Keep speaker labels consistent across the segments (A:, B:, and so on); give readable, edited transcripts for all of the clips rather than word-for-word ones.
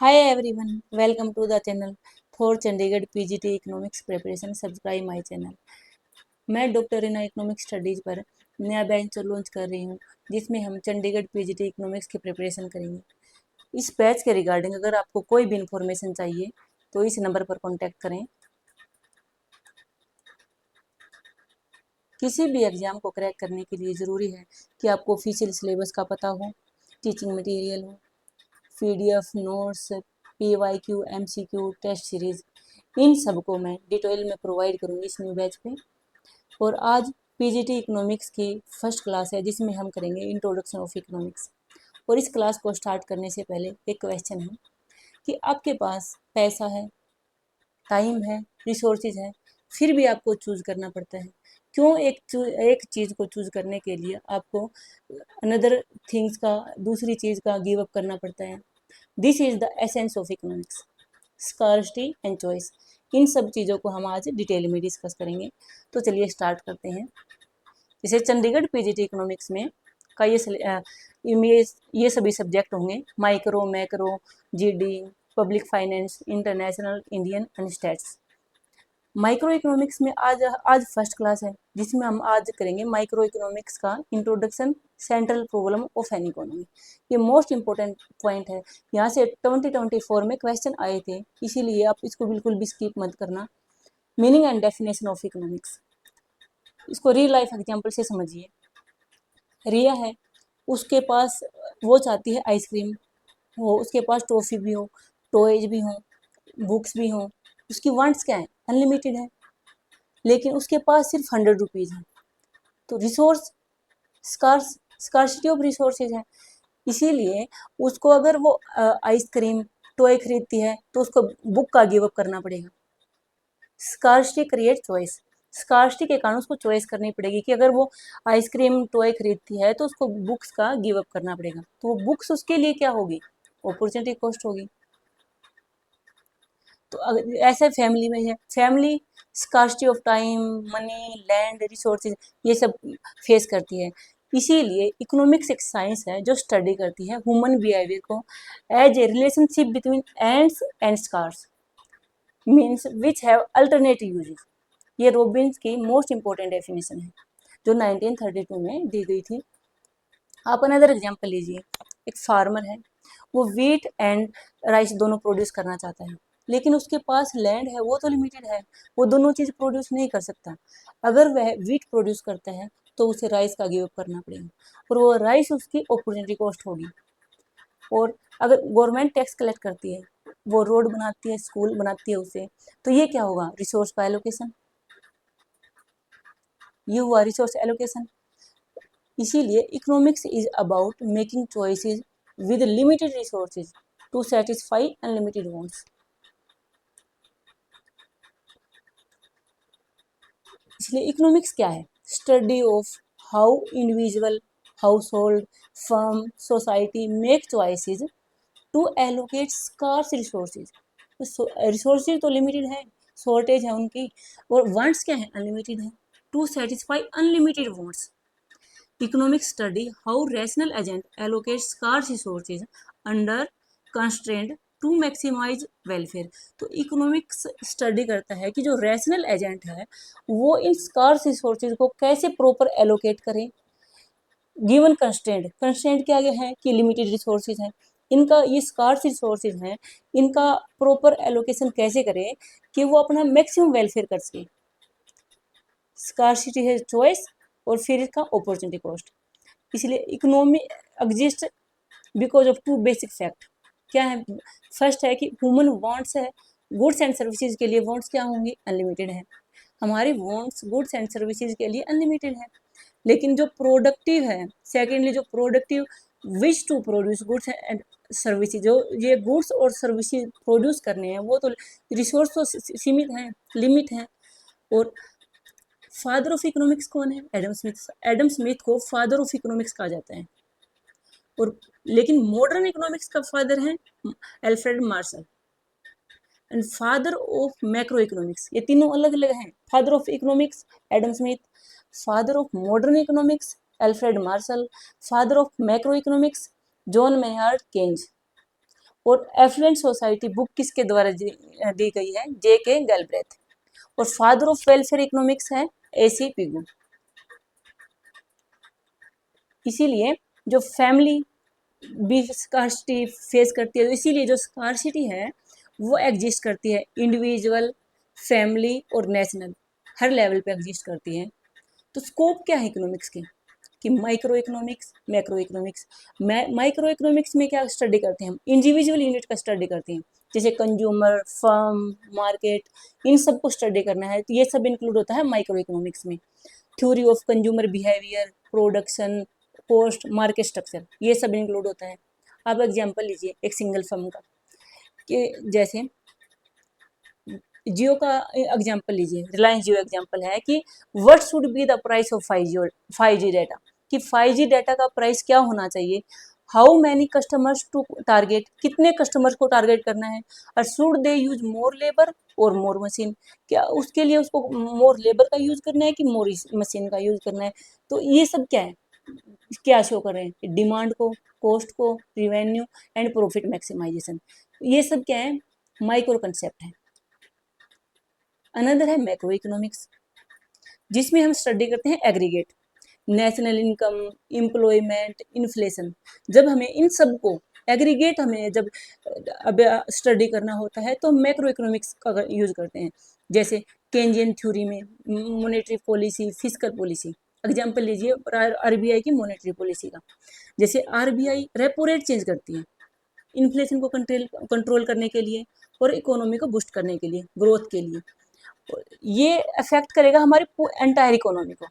A: Hi everyone, welcome to the channel for Chandigarh PGT economics preparation. Subscribe my channel. मैं doctor Reena economics studies पर नया batch launch कर रही हूँ, जिसमें हम चंडीगढ़ पीजीटी इकोनॉमिक्स की प्रिपरेशन करेंगे। इस बैच के रिगार्डिंग अगर आपको कोई भी इंफॉर्मेशन चाहिए तो इस नंबर पर कॉन्टैक्ट करें। किसी भी एग्जाम को क्रैक करने के लिए ज़रूरी है कि आपको ऑफिशियल सिलेबस का पता हो, टीचिंग मटेरियल हो, PDF notes, PYQ, MCQ, test series, इन सबको मैं डिटेल में प्रोवाइड करूँगी इस न्यू बैच पे। और आज पीजीटी इकोनॉमिक्स की फर्स्ट क्लास है, जिसमें हम करेंगे इंट्रोडक्शन ऑफ इकोनॉमिक्स। और इस क्लास को स्टार्ट करने से पहले एक क्वेश्चन है कि आपके पास पैसा है, टाइम है, रिसोर्सेज है, फिर भी आपको चूज करना पड़ता है। क्यों एक चीज़ को चूज करने के लिए आपको अनदर थिंग्स का, दूसरी चीज़ का गिव अप करना पड़ता है। This is the essence of economics, scarcity and choice. इन सब चीज़ों को हम आज डिटेल में डिस्कस करेंगे। तो चलिए स्टार्ट करते हैं। जैसे चंडीगढ़ पीजीटी इकोनॉमिक्स में का ये सभी सब्जेक्ट होंगे: micro, macro, GD, public finance, international, Indian and states. Micro economics में आज आज फर्स्ट क्लास है, जिसमें हम आज करेंगे माइक्रो इकोनॉमिक्स का introduction, central problem of an economy. ये मोस्ट इंपॉर्टेंट पॉइंट है। यहाँ से 2024 में क्वेश्चन आए थे, इसीलिए आप इसको बिल्कुल भी स्किप मत करना। Meaning and definition of economics, इसको रियल लाइफ एग्जाम्पल से समझिए। रिया है, उसके पास वो चाहती है आइसक्रीम हो, उसके पास टॉफ़ी भी हो, टॉयज भी हो, बुक्स भी हो। उसकी वांट्स क्या है? अनलिमिटेड है, लेकिन उसके पास सिर्फ 100 रुपीज़ है। तो resource scarce scarcity of resources है। इसीलिए उसको अगर वो आइसक्रीम, टॉय खरीदती है तो उसको बुक का गिव अप करना पड़ेगा। Scarcity create choice. स्कार्सिटी के कारण उसको चॉइस करनी पड़ेगी कि अगर वो आइसक्रीम, टॉय खरीदती है तो उसको बुक्स का गिव अप करना पड़ेगा। तो वो बुक्स उसके लिए क्या होगी? अपॉर्चुनिटी कॉस्ट होगी। तो ऐसे फैमिली में है, family scarcity of time, money, land, resources, ये सब फेस करती है। इसीलिए इकोनॉमिक्स एक साइंस है जो स्टडी करती है ह्यूमन बिहेवियर को as a relationship between ends and scarce, means which have alternative uses. ये रॉबिन्स की मोस्ट इंपॉर्टेंट डेफिनेशन है, जो 1932 में दी गई थी। आप अनदर एग्जाम्पल लीजिए। एक फार्मर है, वो वीट एंड राइस दोनों प्रोड्यूस करना चाहता है, लेकिन उसके पास लैंड है, वो तो लिमिटेड है, वो दोनों चीज़ प्रोड्यूस नहीं कर सकता। अगर वह वीट प्रोड्यूस करता है तो उसे राइस का गिव अप करना पड़ेगा, और वो राइस उसकी अपॉर्चुनिटी कॉस्ट होगी। और अगर गवर्नमेंट टैक्स कलेक्ट करती है, वो रोड बनाती है, स्कूल बनाती है उसे, तो ये क्या होगा? रिसोर्स का एलोकेशन। ये हुआ रिसोर्स एलोकेशन। इसीलिए economics is about making choices with limited resources to satisfy unlimited wants. इसलिए इकोनॉमिक्स क्या है? Study of how individual, household, firm, society make choices to allocate scarce resources. Resources तो limited है, shortage है उनकी, और wants क्या है? अनलिमिटेड है, to satisfy unlimited wants. Economics study how rational agent allocates scarce resources under constraint to maximize welfare। तो economics study करता है कि जो रैशनल एजेंट है वो इन स्कार्स रिसोर्सेज को कैसे प्रॉपर एलोकेट करें गिवन कंस्ट्रेंट। कंस्ट्रेंट क्या है? कि लिमिटेड रिसोर्सेज हैं, इनका ये स्कार्स रिसोर्सेज हैं, इनका प्रॉपर एलोकेशन कैसे करें कि वो अपना मैक्सिमम वेलफेयर कर सके। स्कार्सिटी है चॉइस, और फिर इसका अपॉर्चुनिटी कॉस्ट। इसलिए economy exist because of two basic fact. क्या है? फर्स्ट है कि ह्यूमन वांट्स है, गुड्स एंड सर्विसेज के लिए वांट्स क्या होंगी? अनलिमिटेड है। हमारी वांट्स गुड्स एंड सर्विसेज के लिए अनलिमिटेड है, लेकिन जो प्रोडक्टिव है, सेकेंडली जो productive wish to produce goods and services, जो ये गुड्स और सर्विसेज प्रोड्यूस करने हैं, वो तो रिसोर्स तो सीमित हैं, लिमिट है। और फादर ऑफ इकोनॉमिक्स कौन है? Adam Smith. एडम स्मिथ को फादर ऑफ इकोनॉमिक्स कहा जाता है। और लेकिन मॉडर्न इकोनॉमिक्स का फादर है Alfred Marshall. And father of macro economics, ये तीनों अलग अलग हैं। Father of economics Adam Smith, father of modern economics Alfred Marshall, father of macro economics John Maynard Keynes. और एफ्लुएंट सोसाइटी बुक किसके द्वारा दी गई है? J.K. गैलब्रेथ। और फादर ऑफ वेलफेयर इकोनॉमिक्स है A.C. पिगू। इसीलिए जो फैमिली भी स्कार्सिटी फेस करती है, तो इसीलिए जो स्कार्सिटी है वो एग्जिस्ट करती है इंडिविजुअल, फैमिली और नेशनल, हर लेवल पे एग्जिस्ट करती है। तो स्कोप क्या है इकोनॉमिक्स के? कि micro economics, macro economics. Micro economics में क्या स्टडी करते हैं हम? इंडिविजुअल यूनिट का स्टडी करते हैं, जैसे कंज्यूमर, फर्म, मार्केट, इन सब को स्टडी करना है, तो ये सब इंक्लूड होता है माइक्रो इकोनॉमिक्स में। Theory of consumer behaviour, production, cost, market structure, ये सब इंक्लूड होता है। आप एग्जांपल लीजिए एक सिंगल फर्म का, कि जैसे जियो का एग्जांपल लीजिए, रिलायंस जियो एग्जांपल है कि what should be the price of 5G data, कि 5G डाटा का प्राइस क्या होना चाहिए, how many customers to target, कितने कस्टमर्स को टारगेट करना है, और should they use more labour और मोर मशीन, क्या उसके लिए उसको मोर लेबर का यूज करना है कि मोर मशीन का यूज करना है। तो ये सब क्या है, क्या शो कर रहे हैं? डिमांड को, कॉस्ट को, रिवेन्यू एंड प्रॉफिट मैक्सिमाइजेशन, ये सब क्या है? माइक्रो कंसेप्ट है। अनदर है मैक्रो इकोनॉमिक्स, जिसमें हम स्टडी करते हैं aggregate, national income, employment, inflation. जब हमें इन सब को एग्रीगेट हमें जब अब स्टडी करना होता है तो मैक्रो इकोनॉमिक्स का यूज करते हैं। जैसे केंजियन थ्योरी में monetary policy, fiscal policy. Example लीजिए आरबीआई की मॉनेटरी पॉलिसी का। जैसे आरबीआई रेपो रेट चेंज करती है इन्फ्लेशन को कंट्रोल करने के लिए और इकोनॉमी को बूस्ट करने के लिए, ग्रोथ के लिए। ये अफेक्ट करेगा हमारी एंटायर इकोनॉमी को,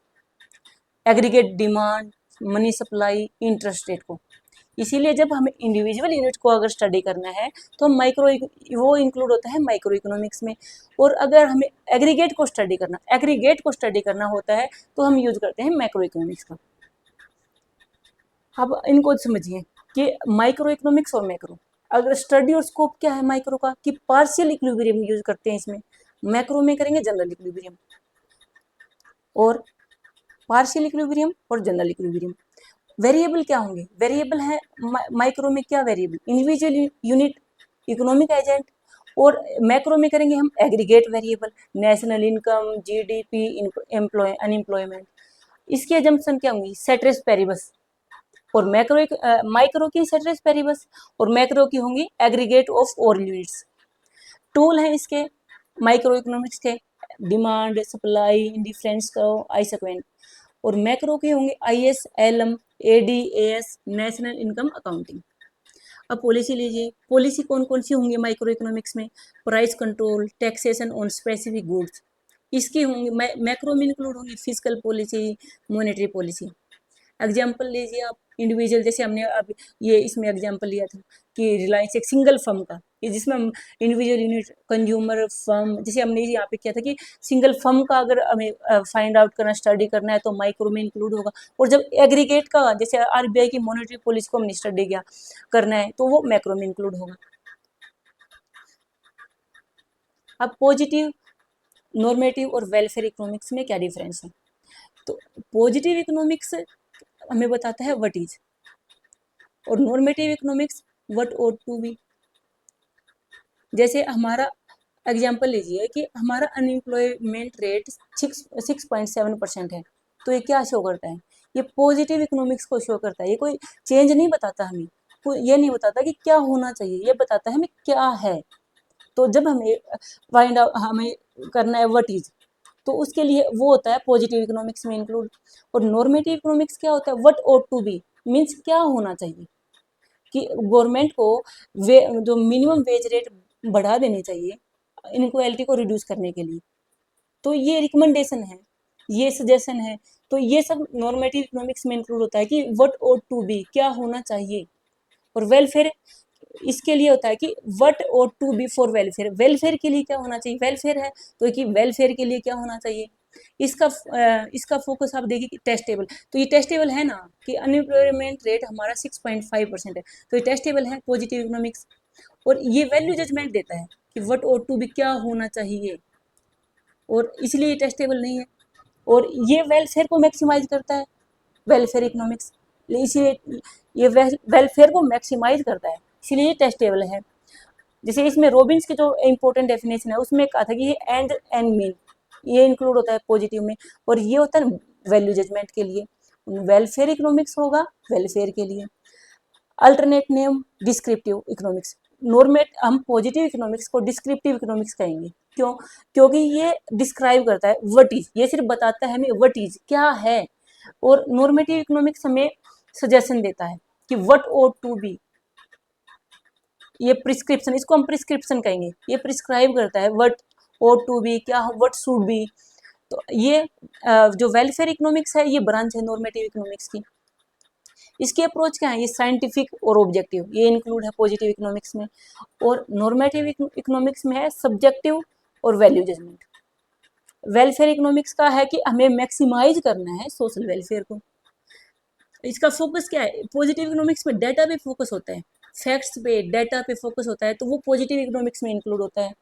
A: aggregate demand, money supply, interest rate को। इसीलिए जब हमें इंडिविजुअल यूनिट को अगर स्टडी करना है तो माइक्रो वो इंक्लूड होता है माइक्रो इकोनॉमिक्स में। और अगर हमें एग्रीगेट को स्टडी करना होता है तो हम यूज करते हैं मैक्रो इकोनॉमिक्स का। अब इनको समझिए कि माइक्रो इकोनॉमिक्स और मैक्रो, अगर स्टडी और स्कोप क्या है माइक्रो का, कि पार्शियल इक्विलिब्रियम यूज करते हैं इसमें, मैक्रो में करेंगे जनरल इक्विलिब्रियम। और पार्शियल इक्विलिब्रियम और जनरल इक्विलिब्रियम। वेरिएबल क्या होंगे? वेरिएबल है माइक्रो में क्या variable? Individual unit, economic agent. और मैक्रो में करेंगे हम aggregate variable, national income, GDP, unemployment. इसकी एजम्पशन क्या होंगी? सेट्रेस पेरिबस। और माइक्रो की सेट्रेस पेरिबस, और मैक्रो की होंगी aggregate of all units. Tool हैं इसके माइक्रो इकोनॉमिक्स के, डिमांड, सप्लाई, डिफरेंस कर्व, आइसेक्वेंट। और मैक्रो के होंगे ISLM, ADAS, national income accounting. अब पॉलिसी लीजिए, पॉलिसी कौन कौन सी होंगी माइक्रो इकोनॉमिक्स में? Price control, taxation on specific goods, इसकी होंगी मैक्रो में इंक्लूड होंगी physical policy, monetary policy. Example लीजिए आप इंडिविजुअल, जैसे हमने अब ये इसमें एग्जाम्पल लिया था कि रिलायंस एक सिंगल फर्म का, कि जिसमें हम इंडिविजुअल यूनिट, कंज्यूमर, फर्म, जैसे हमने यहाँ पे किया था कि सिंगल फर्म का अगर हमें फाइंड आउट करना, स्टडी करना है तो माइक्रो में इंक्लूड होगा। और जब एग्रीगेट का, जैसे आरबीआई की मॉनेटरी पॉलिसी को हमने स्टडी किया करना है तो वो मैक्रो में इंक्लूड होगा। अब पॉजिटिव, नॉर्मेटिव और वेलफेयर इकोनॉमिक्स में क्या डिफरेंस है? तो पॉजिटिव इकोनॉमिक्स हमें बताता है व्हाट इज, और normative economics what ought to be. जैसे हमारा एग्जाम्पल लीजिए कि हमारा अनएम्प्लॉयमेंट रेट 6.7% है, तो ये क्या शो करता है? ये पॉजिटिव इकोनॉमिक्स को शो करता है। ये कोई चेंज नहीं बताता हमें, ये नहीं बताता कि क्या होना चाहिए, ये बताता है हमें क्या है। तो जब हमें फाइंड आउट, हमें करना है व्हाट इज, तो उसके लिए वो होता है पॉजिटिव इकोनॉमिक्स में इंक्लूड। और नॉर्मेटिव इकोनॉमिक्स क्या होता है? What ought to be, means क्या होना चाहिए, कि गवर्नमेंट को जो मिनिमम वेज रेट बढ़ा देनी चाहिए इनक्वालिटी को रिड्यूस करने के लिए। तो ये रिकमेंडेशन है, ये सजेशन है। तो ये सब नॉर्मेटिव इकोनॉमिक्स में इंक्लूड होता है कि व्हाट ought टू बी, क्या होना चाहिए। और वेलफेयर इसके लिए होता है कि what ought to be for welfare, welfare के लिए क्या होना चाहिए, वेलफेयर है तो कि वेलफेयर के लिए क्या होना चाहिए। इसका फोकस आप देखिए कि टेस्टेबल, तो ये टेस्टेबल है ना, कि अनएम्प्लॉयमेंट रेट हमारा 6.5% है, तो ये टेस्टेबल है पॉजिटिव इकोनॉमिक्स। और ये वैल्यू जजमेंट देता है कि व्हाट ought टू बी, क्या होना चाहिए, और इसलिए ये टेस्टेबल नहीं है। और ये वेलफेयर को मैक्सिमाइज करता है, वेलफेयर इकोनॉमिक्स, इसीलिए ये वेलफेयर को मैक्सिमाइज करता है। इसलिए ये टेस्ट टेबल है। जैसे इसमें रॉबिन्स की जो इंपॉर्टेंट डेफिनेशन है उसमें कहा था कि ये एंड मीन ये इंक्लूड होता है पॉजिटिव में, और ये होता है वैल्यू जजमेंट के लिए। वेलफेयर इकोनॉमिक्स होगा वेलफेयर के लिए। Alternate name descriptive economics. Normative हम पॉजिटिव इकोनॉमिक्स को डिस्क्रिप्टिव इकोनॉमिक्स कहेंगे। क्यों? क्योंकि ये डिस्क्राइब करता है व्हाट इज, ये सिर्फ बताता है हमें व्हाट इज क्या है, और नॉर्मेटिव इकोनॉमिक्स हमें सजेशन देता है कि व्हाट ought टू बी। ये प्रिस्क्रिप्शन, इसको हम प्रिस्क्रिप्शन कहेंगे, ये प्रिस्क्राइब करता है व्हाट ought टू बी, क्या व्हाट शुड बी। तो ये जो वेलफेयर इकोनॉमिक्स है ये ब्रांच है नॉर्मेटिव इकोनॉमिक्स की। इसकी अप्रोच क्या है? ये साइंटिफिक और ऑब्जेक्टिव, ये इंक्लूड है पॉजिटिव इकोनॉमिक्स में। और नॉर्मेटिव इकोनॉमिक्स में है सब्जेक्टिव और वैल्यू जजमेंट। वेलफेयर इकोनॉमिक्स का है कि हमें मैक्सिमाइज करना है सोशल वेलफेयर को। इसका फोकस क्या है? पॉजिटिव इकोनॉमिक्स में डाटा पे फोकस होता है, फैक्ट्स पे डाटा पे फोकस होता है, तो वो पॉजिटिव इकोनॉमिक्स में इंक्लूड होता है।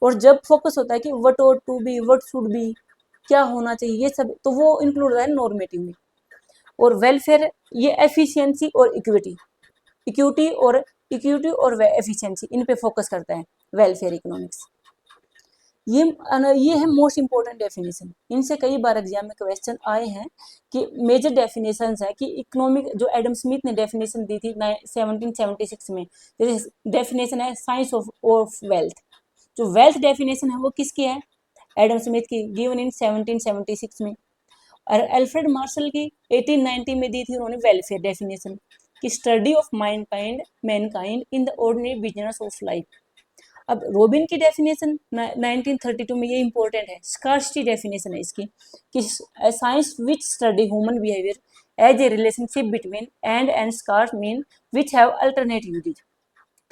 A: और जब फोकस होता है कि what ought to be, what should be, क्या होना चाहिए, ये सब, तो वो इंक्लूड होता है नॉर्मेटिव में। और वेलफेयर ये एफिशिएंसी और इक्विटी, इक्विटी और एफिशिएंसी, इन पे फोकस करता है वेलफेयर इकोनॉमिक्स। ये है मोस्ट इंपॉर्टेंट डेफिनेशन। इनसे कई बार एग्जाम में क्वेश्चन आए हैं कि मेजर डेफिनेशंस है कि इकोनॉमिक, जो एडम स्मिथ ने डेफिनेशन दी थी 1776 में, जैसे डेफिनेशन है साइंस ऑफ वेल्थ। जो वेल्थ डेफिनेशन है वो किसकी है? एडम स्मिथ की, गिवन इन 1776 में। और अल्फ्रेड मार्शल की 1890 में दी थी उन्होंने वेलफेयर डेफिनेशन कि study of Mankind in the ordinary business of life. अब रॉबिन की डेफिनेशन 1932 में, ये इंपॉर्टेंट है, स्कार्सिटी डेफिनेशन है इसकी कि science which study human behaviour as a relationship between and scarce mean which have alternate uses.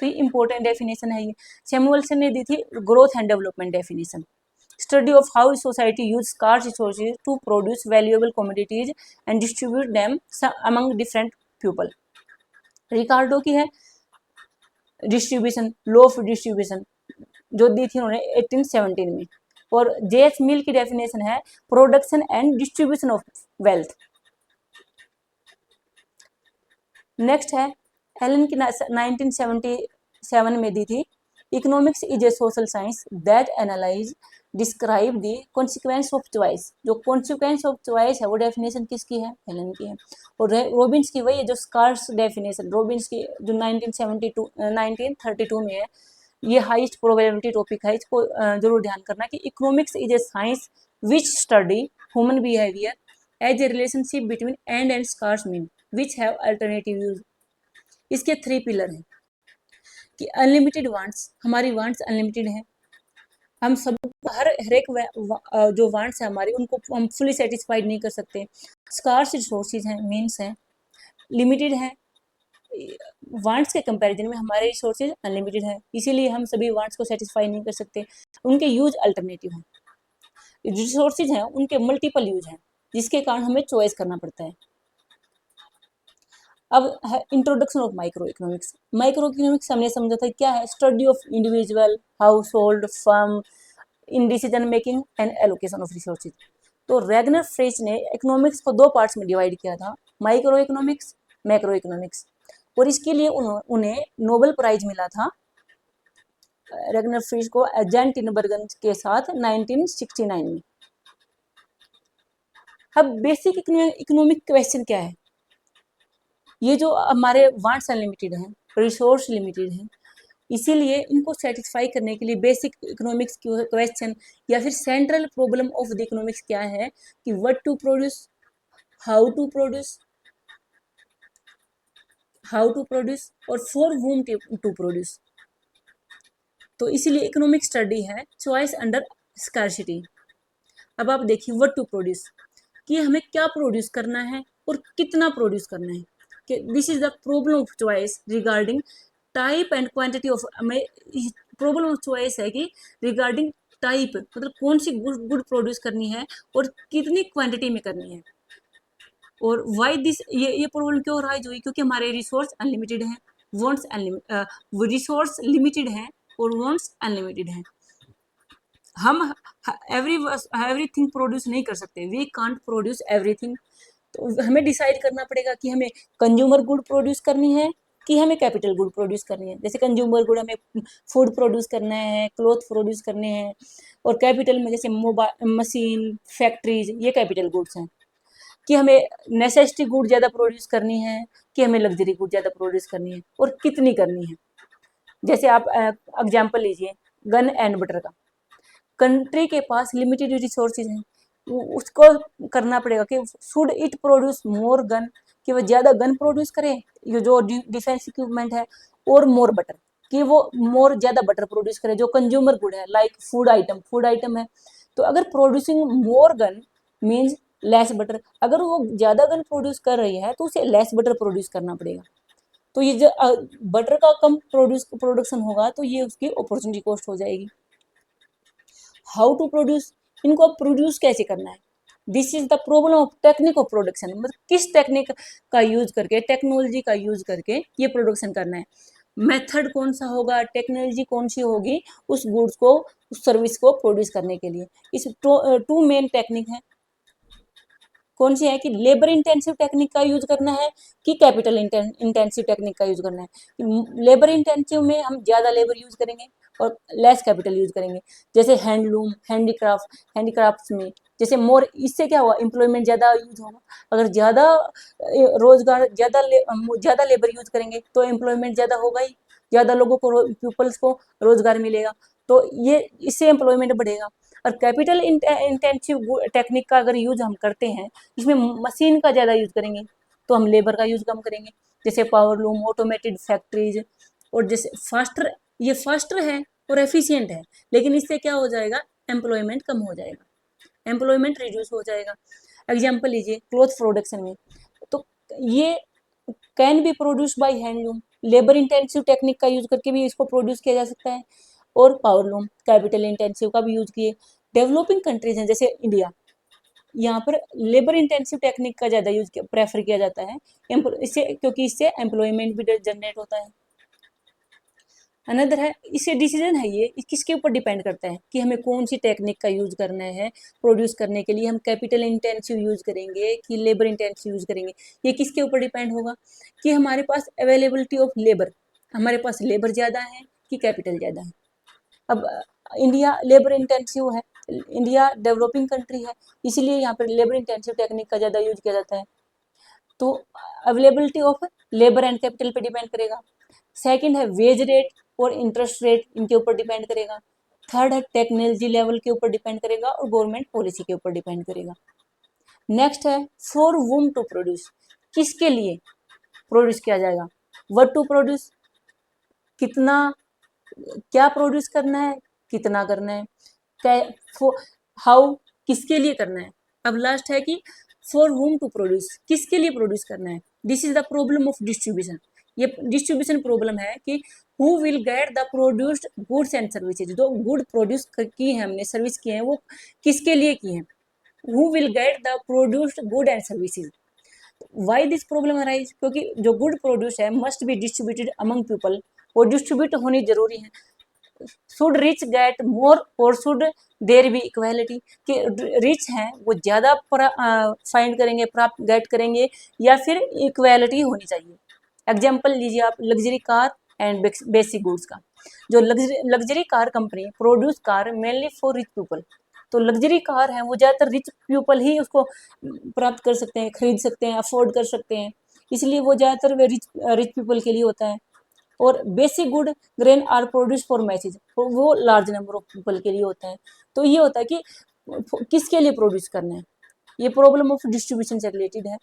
A: तो ये इंपॉर्टेंट डेफिनेशन है। ये सैमुअल्सन ने दी थी growth and development definition, study of how society use scarce resources to produce valuable commodities and distribute them among different people. Ricardo की है distribution, law of distribution, जो दी थी उन्होंने 1817 में। और जेएस मिल की डेफिनेशन है production and distribution of wealth. Next है एलन की 1977 में दी थी economics is A social science that analyse describe the consequence of choice. जो कॉन्सिक्वेंस ऑफ चॉइस है वो डेफिनेशन किसकी है? हेलन की है। और रॉबिन्स की वही है जो स्कार्स डेफिनेशन, रॉबिन्स की जो 1932 में है, ये हाईएस्ट प्रोबेबिलिटी टॉपिक है, इसको जरूर ध्यान करना कि economics is a science which study human behaviour as a relationship between and scarce mean which have alternative use. इसके 3 पिलर हैं कि अनलिमिटेड वांट्स, हमारी वांट्स अनलिमिटेड है, हम सब हर एक जो वांट्स है हमारी उनको हम फुली सेटिस्फाइड नहीं कर सकते। स्कार्स रिसोर्सेज हैं, मीन्स हैं, लिमिटेड है, वांट्स के कंपैरिजन में हमारे रिसोर्सेज अनलिमिटेड है, इसीलिए हम सभी वांट्स को सेटिस्फाई नहीं कर सकते। उनके यूज अल्टरनेटिव हैं, रिसोर्सेज हैं उनके मल्टीपल यूज हैं, जिसके कारण हमें चॉइस करना पड़ता है। अब है introduction of micro economics. Micro economics हमने समझा था क्या है? Study of individual, household, firm in decision making and allocation of resources. तो रैगनर फ्रेच ने इकोनॉमिक्स को 2 पार्ट्स में डिवाइड किया था, माइक्रो इकोनॉमिक्स, मैक्रो इकोनॉमिक्स। और इसके लिए उन्हें नोबेल प्राइज मिला था रैगनर फ्रेच को जैन टिनबर्गन के साथ 1969 में। अब बेसिक इकोनॉमिक क्वेश्चन क्या है? ये जो हमारे वांट्स अनलिमिटेड हैं, रिसोर्स लिमिटेड हैं, इसीलिए इनको सेटिस्फाई करने के लिए बेसिक इकोनॉमिक्स क्वेश्चन या फिर central problem of the economics क्या है कि what to produce, how to produce और फॉर whom टू प्रोड्यूस। तो इसीलिए इकोनॉमिक स्टडी है चॉइस अंडर स्कार्सिटी। अब आप देखिए व्हाट टू प्रोड्यूस, कि हमें क्या प्रोड्यूस करना है और कितना प्रोड्यूस करना है। कि this is the problem of choice regarding type and quantity of, हमें प्रॉब्लम ऑफ चॉइस है कि रिगार्डिंग टाइप, मतलब कौन सी गुड प्रोड्यूस करनी है और कितनी क्वांटिटी में करनी है। और वाई दिस, ये प्रॉब्लम क्यों राइज हुई? क्योंकि हमारे रिसोर्स अनलिमिटेड हैं, वांट्स रिसोर्स लिमिटेड हैं और वांट्स अनलिमिटेड हैं। हम एवरीथिंग प्रोड्यूस नहीं कर सकते, वी कांट प्रोड्यूस एवरीथिंग। तो हमें डिसाइड करना पड़ेगा कि हमें कंज्यूमर गुड प्रोड्यूस करनी है कि हमें कैपिटल गुड प्रोड्यूस करनी है। जैसे कंज्यूमर गुड हमें फूड प्रोड्यूस करना है, क्लोथ प्रोड्यूस करने हैं, और कैपिटल में जैसे मोबाइल, मशीन, फैक्ट्रीज, ये कैपिटल गुड्स हैं। कि हमें नेसेसिटी गुड ज़्यादा प्रोड्यूस करनी है, कि हमें लग्जरी गुड ज़्यादा प्रोड्यूस करनी है, और कितनी करनी है। जैसे आप एग्जाम्पल लीजिए गन एंड बटर का। कंट्री के पास लिमिटेड रिसोर्सेज हैं, उसको करना पड़ेगा कि should it produce more gun, कि वो ज़्यादा गन प्रोड्यूस करें, ये जो डिफेंस इक्विपमेंट है, और मोर बटर, कि वो मोर ज़्यादा बटर प्रोड्यूस करे, जो कंज्यूमर गुड है, लाइक फूड आइटम है। तो अगर प्रोड्यूसिंग मोर गन मीन्स लेस बटर, अगर वो ज़्यादा गन प्रोड्यूस कर रही है तो उसे लेस बटर प्रोड्यूस करना पड़ेगा। तो ये जो बटर का कम प्रोडक्शन होगा तो ये उसकी अपॉर्चुनिटी कॉस्ट हो जाएगी। हाउ टू प्रोड्यूस, इनको अब प्रोड्यूस कैसे करना है, this is the problem of technique of production, मतलब किस टेक्निक का यूज करके, टेक्नोलॉजी का यूज करके ये प्रोडक्शन करना है। मेथड कौन सा होगा, टेक्नोलॉजी कौन सी होगी उस गुड्स को, उस सर्विस को प्रोड्यूस करने के लिए। इस टू मेन टेक्निक है। कौन सी है कि लेबर इंटेंसिव टेक्निक का यूज करना है, कि कैपिटल इंटेंसिव टेक्निक का यूज करना है। लेबर इंटेंसिव में हम ज़्यादा लेबर यूज करेंगे और लेस कैपिटल यूज करेंगे। जैसे हैंडलूम, हैंडीक्राफ्ट्स में जैसे मोर, इससे क्या होगा, एम्प्लॉयमेंट ज़्यादा यूज होगा। अगर ज़्यादा रोजगार, ज़्यादा लेबर यूज करेंगे तो एम्प्लॉयमेंट ज़्यादा होगा ही, ज़्यादा लोगों को, पीपल्स को रोजगार मिलेगा, तो ये इससे एम्प्लॉयमेंट बढ़ेगा। और कैपिटल इंटेंसिव टेक्निक का अगर यूज हम करते हैं, इसमें मशीन का ज़्यादा यूज करेंगे तो हम लेबर का यूज कम करेंगे। जैसे पावर लूम, ऑटोमेटेड फैक्ट्रीज, और जैसे फास्टर, ये फास्टर है और एफिशिएंट है, लेकिन इससे क्या हो जाएगा, एम्प्लॉयमेंट कम हो जाएगा, एम्प्लॉयमेंट रिड्यूस हो जाएगा। एग्जाम्पल लीजिए क्लॉथ प्रोडक्शन में, तो ये can be produce by handloom, labour intensive technique का यूज करके भी इसको प्रोड्यूस किया जा सकता है। और पावर लूम कैपिटल इंटेंसिव का भी यूज किए। डेवलपिंग कंट्रीज हैं जैसे इंडिया, यहाँ पर लेबर इंटेंसिव टेक्निक का ज़्यादा यूज प्रेफर किया जाता है, इससे, क्योंकि इससे एम्प्लॉयमेंट भी जनरेट होता है। अनदर है, इससे डिसीजन है ये किसके ऊपर डिपेंड करता है कि हमें कौन सी टेक्निक का यूज करना है प्रोड्यूस करने के लिए, हम कैपिटल इंटेंसिव यूज करेंगे कि लेबर इंटेंसिव यूज करेंगे। ये किसके ऊपर डिपेंड होगा कि हमारे पास अवेलेबिलिटी ऑफ लेबर, हमारे पास लेबर ज़्यादा है कि कैपिटल ज़्यादा है। अब इंडिया लेबर इंटेंसिव है, इंडिया डेवलपिंग कंट्री है, इसलिए यहाँ पर लेबर इंटेंसिव टेक्निक का ज़्यादा यूज किया जाता है। तो availability of labour and capital पे डिपेंड करेगा। सेकंड है वेज रेट और इंटरेस्ट रेट, इनके ऊपर डिपेंड करेगा। थर्ड है टेक्नोलॉजी लेवल के ऊपर डिपेंड करेगा और गवर्नमेंट पॉलिसी के ऊपर डिपेंड करेगा। नेक्स्ट है फॉर वूम टू प्रोड्यूस, किसके लिए प्रोड्यूस किया जाएगा, व्हाट टू प्रोड्यूस, कितना, क्या प्रोड्यूस करना है, कितना करना है, हाउ, किसके लिए करना है। अब लास्ट है कि फॉर whom टू प्रोड्यूस, किसके लिए प्रोड्यूस करना है। This is the problem of distribution, ये डिस्ट्रीब्यूशन प्रॉब्लम है कि who will get the produced goods and services, जो गुड प्रोड्यूस की है हमने, सर्विस की है, वो किसके लिए की है, who will get the produced good and services. Why this problem arise, क्योंकि जो गुड प्रोड्यूस है must be distributed among people, वो डिस्ट्रीब्यूट होनी जरूरी है। शुड रिच गेट मोर और शुड देर बी इक्वालिटी, कि रिच हैं वो ज़्यादा फाइंड करेंगे, प्राप्त गेट करेंगे, या फिर इक्वालिटी होनी चाहिए। एग्जाम्पल लीजिए आप luxury car and basic goods का। जो luxury car company produce car mainly for rich people, तो लग्जरी कार है वो ज़्यादातर रिच पीपल ही उसको प्राप्त कर सकते हैं, खरीद सकते हैं, अफोर्ड कर सकते हैं, इसलिए वो ज़्यादातर वे रिच पीपल के लिए होता है। और basic good grain are produce for masses, वो लार्ज नंबर ऑफ पीपल के लिए होता है। तो ये होता है कि किसके लिए प्रोड्यूस करना है, ये प्रॉब्लम ऑफ डिस्ट्रीब्यूशन से रिलेटेड है।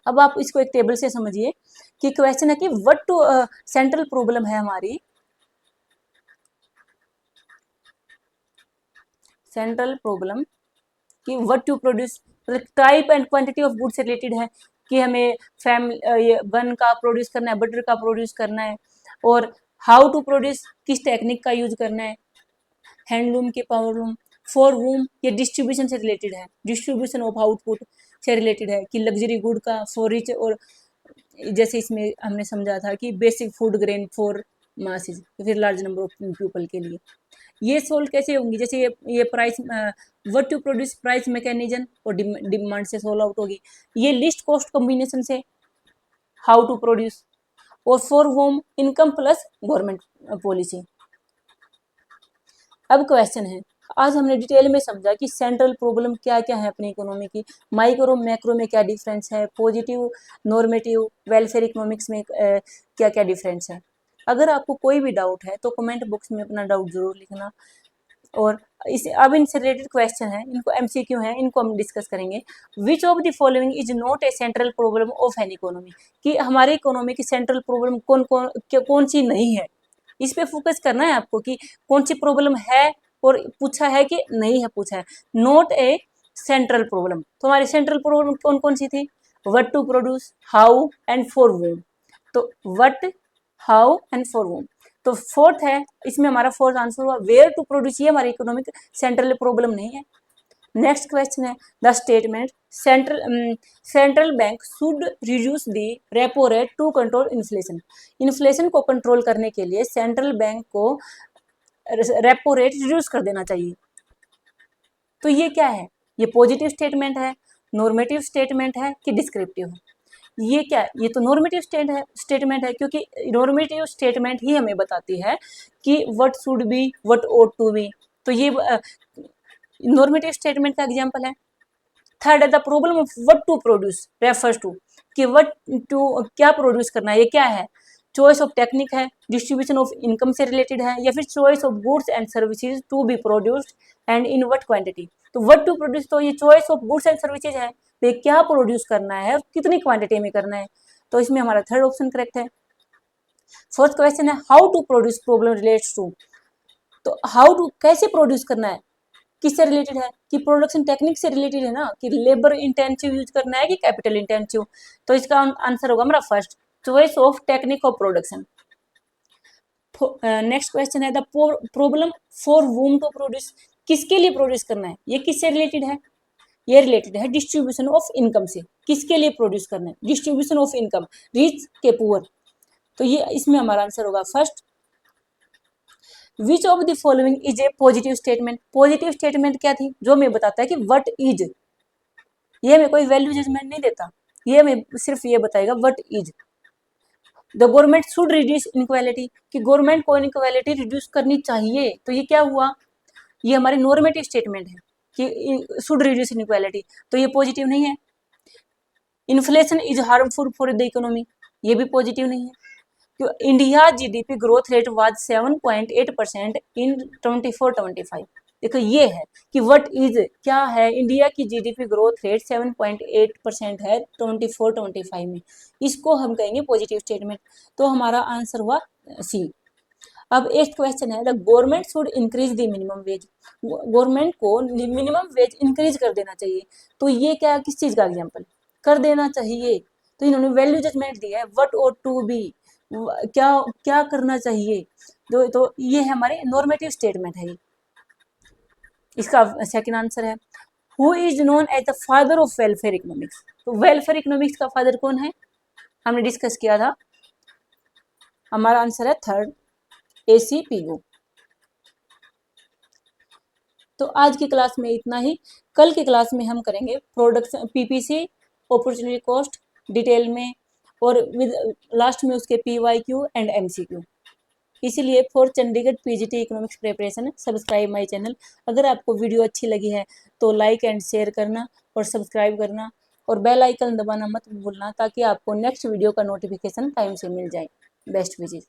A: अब आप इसको एक टेबल से समझिए कि क्वेश्चन है कि व्हाट टू, सेंट्रल प्रॉब्लम है हमारी, सेंट्रल प्रॉब्लम कि what to produce, type and quantity of good से रिलेटेड है कि हमें ये गन का प्रोड्यूस करना है, बटर का प्रोड्यूस करना है, और हाउ टू प्रोड्यूस, किस टेक्निक का यूज करना है, हैंडलूम के पावरलूम, फॉर वूम, ये डिस्ट्रीब्यूशन से रिलेटेड है, डिस्ट्रीब्यूशन ऑफ आउटपुट से रिलेटेड है कि लग्जरी गुड का फॉर रिच, और जैसे इसमें हमने समझा था कि basic food grain for masses, फिर लार्ज नंबर ऑफ पीपल के लिए। ये सोल्व कैसे होंगी, जैसे ये price, what to produce price mechanism और डिमांड से सोल्व आउट होगी। ये लिस्ट कॉस्ट कॉम्बिनेशन से हाउ टू प्रोड्यूस, और for whom income plus government policy. अब क्वेश्चन है, आज हमने डिटेल में समझा कि सेंट्रल प्रॉब्लम क्या क्या है अपनी इकोनॉमी की, माइक्रो मैक्रो में क्या डिफरेंस है, पॉजिटिव नॉर्मेटिव वेलफेयर इकोनॉमिक्स में क्या क्या डिफरेंस है। अगर आपको कोई भी डाउट है तो कमेंट बॉक्स में अपना डाउट जरूर लिखना। और इस अब इनसे रिलेटेड क्वेश्चन है, इनको एमसीक्यू हैं, इनको हम डिस्कस करेंगे। Which of the following is not a central problem of an economy, कि हमारी इकोनॉमी की सेंट्रल प्रॉब्लम कौन सी नहीं है, इस पे फोकस करना है आपको कि कौन सी प्रॉब्लम है और पूछा है कि नहीं है पूछा है। नॉट ए सेंट्रल प्रॉब्लम, तो हमारी सेंट्रल प्रॉब्लम कौन कौन सी थी, what to produce, how and for whom. तो what, how and for whom. तो फोर्थ है, इसमें हमारा फोर्थ आंसर हुआ वेयर टू प्रोड्यूस, ये हमारी इकोनॉमिक सेंट्रल प्रॉब्लम नहीं है। नेक्स्ट क्वेश्चन है the statement central bank should reduce the repo rate to control inflation. Inflation को कंट्रोल करने के लिए सेंट्रल बैंक को रेपो रेट रिड्यूस कर देना चाहिए। तो ये क्या है, ये पॉजिटिव स्टेटमेंट है, नॉर्मेटिव स्टेटमेंट है कि डिस्क्रिप्टिव है? ये क्या है, ये तो नॉर्मेटिव स्टेटमेंट है, क्योंकि नॉर्मेटिव स्टेटमेंट ही हमें बताती है कि what should be, what ought to be. तो ये नॉर्मेटिव स्टेटमेंट का एग्जांपल है। थर्ड है the problem of what to produce refers to, कि व्हाट टू क्या प्रोड्यूस करना है, ये क्या है, चॉइस ऑफ टेक्निक है, डिस्ट्रीब्यूशन ऑफ इनकम से रिलेटेड है, या फिर choice of goods and services to be produced and in what quantity. तो व्हाट टू प्रोड्यूस, तो ये choice of goods and services है, तो क्या प्रोड्यूस करना है और कितनी क्वांटिटी में करना है। तो इसमें हमारा थर्ड ऑप्शन करेक्ट है। फोर्थ क्वेश्चन है how to produce problem relates to, तो हाउ टू कैसे प्रोड्यूस करना है, किससे रिलेटेड है, कि प्रोडक्शन टेक्निक से रिलेटेड है ना, कि लेबर इंटेंसिव यूज करना है कि कैपिटल इंटेंसिव। तो इसका आंसर होगा हमारा first, choice of technique of production. Next question है the problem for whom to produce, किसके लिए प्रोड्यूस करना है, ये किससे रिलेटेड है, ये रिलेटेड है डिस्ट्रीब्यूशन ऑफ इनकम से, किसके लिए प्रोड्यूस करना है, डिस्ट्रीब्यूशन ऑफ इनकम, रिच के पुअर। तो ये इसमें हमारा आंसर होगा first. Which of the following is a positive statement, positive statement क्या थी, जो हमें बताता है कि व्हाट इज, ये हमें कोई वैल्यू जजमेंट नहीं देता, ये हमें सिर्फ ये बताएगा what is. The government should reduce inequality, कि गवर्नमेंट को इनक्वालिटी रिड्यूस करनी चाहिए। तो ये क्या हुआ, ये हमारी नॉर्मेटिव स्टेटमेंट है कि शुड रिड्यूस इनक्वालिटी, तो ये पॉजिटिव नहीं है। Inflation is harmful for the economy, ये भी पॉजिटिव नहीं है। India GDP growth rate was 7.8% इन 24-25। देखो ये है कि व्हाट इज क्या है, इंडिया की जीडीपी ग्रोथ रेट 7.8% है 24-25 में, इसको हम कहेंगे पॉजिटिव स्टेटमेंट। तो हमारा आंसर हुआ सी। अब एक क्वेश्चन है the government should increase the minimum wage, government को मिनिमम वेज इंक्रीज कर देना चाहिए। तो ये क्या, किस चीज का एग्जांपल, कर देना चाहिए, तो इन्होंने वैल्यू जजमेंट दिया है व्हाट ought टू बी, क्या क्या करना चाहिए। तो ये है हमारे नॉर्मेटिव स्टेटमेंट है। इसका सेकंड आंसर है who is known as the father of welfare economics, तो वेलफेयर इकोनॉमिक्स का फादर कौन है, हमने डिस्कस किया था, हमारा आंसर है थर्ड, AC पिगो। तो आज की क्लास में इतना ही, कल की क्लास में हम करेंगे production PPC, opportunity cost detail में, और विद लास्ट में उसके PYQ एंड MCQ। इसीलिए for Chandigarh PGT economics preparation subscribe my channel. अगर आपको वीडियो अच्छी लगी है तो लाइक एंड शेयर करना और सब्सक्राइब करना और बेल आइकन दबाना मत भूलना, ताकि आपको नेक्स्ट वीडियो का नोटिफिकेशन टाइम से मिल जाए। Best wishes.